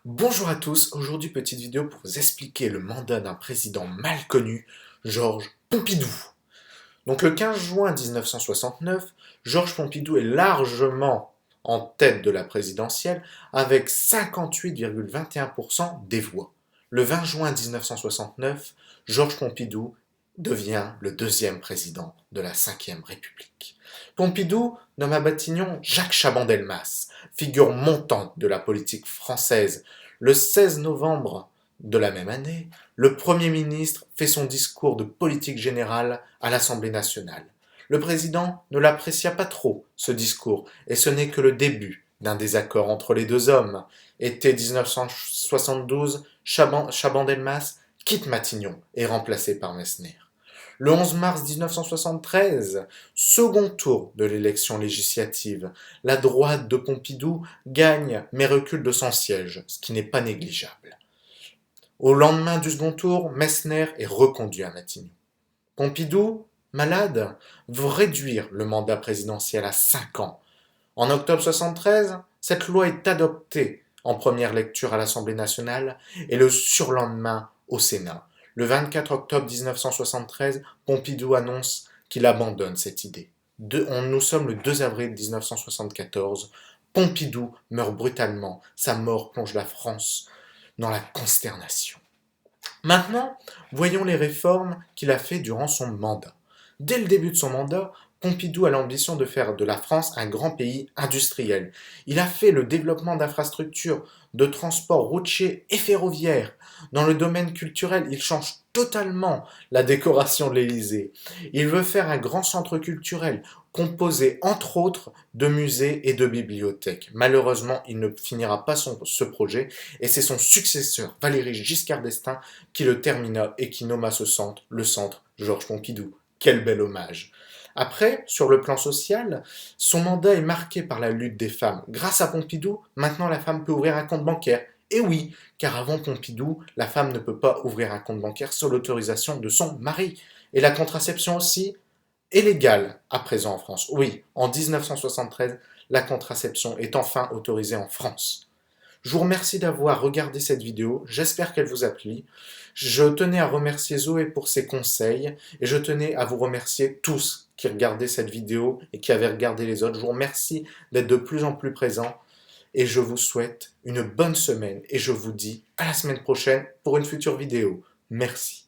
Bonjour à tous, aujourd'hui petite vidéo pour vous expliquer le mandat d'un président mal connu, Georges Pompidou. Donc le 15 juin 1969, Georges Pompidou est largement en tête de la présidentielle avec 58,21% des voix. Le 20 juin 1969, Georges Pompidou devient le deuxième président de la Ve République. Pompidou nomme à Matignon Jacques Chaban-Delmas, figure montante de la politique française. Le 16 novembre de la même année, le Premier ministre fait son discours de politique générale à l'Assemblée nationale. Le président ne l'apprécia pas trop, ce discours, et ce n'est que le début d'un désaccord entre les deux hommes. Été 1972, Chaban-Delmas quitte Matignon et est remplacé par Messner. Le 11 mars 1973, second tour de l'élection législative, la droite de Pompidou gagne mais recule de son siège, ce qui n'est pas négligeable. Au lendemain du second tour, Messner est reconduit à Matignon. Pompidou, malade, veut réduire le mandat présidentiel à 5 ans. En octobre 1973, cette loi est adoptée en première lecture à l'Assemblée nationale et le surlendemain au Sénat. Le 24 octobre 1973, Pompidou annonce qu'il abandonne cette idée. Nous sommes le 2 avril 1974. Pompidou meurt brutalement. Sa mort plonge la France dans la consternation. Maintenant, voyons les réformes qu'il a fait durant son mandat. Dès le début de son mandat, Pompidou a l'ambition de faire de la France un grand pays industriel. Il a fait le développement d'infrastructures, de transports routiers et ferroviaires. Dans le domaine culturel, il change totalement la décoration de l'Élysée. Il veut faire un grand centre culturel, composé entre autres de musées et de bibliothèques. Malheureusement, il ne finira pas ce projet et c'est son successeur, Valéry Giscard d'Estaing, qui le termina et qui nomma ce centre le centre Georges Pompidou. Quel bel hommage! Après, sur le plan social, son mandat est marqué par la lutte des femmes. Grâce à Pompidou, maintenant la femme peut ouvrir un compte bancaire. Et oui, car avant Pompidou, la femme ne peut pas ouvrir un compte bancaire sans l'autorisation de son mari. Et la contraception aussi est légale à présent en France. Oui, en 1973, la contraception est enfin autorisée en France. Je vous remercie d'avoir regardé cette vidéo, j'espère qu'elle vous a plu. Je tenais à remercier Zoé pour ses conseils et je tenais à vous remercier tous qui regardaient cette vidéo et qui avaient regardé les autres. Je vous remercie d'être de plus en plus présents et je vous souhaite une bonne semaine et je vous dis à la semaine prochaine pour une future vidéo. Merci.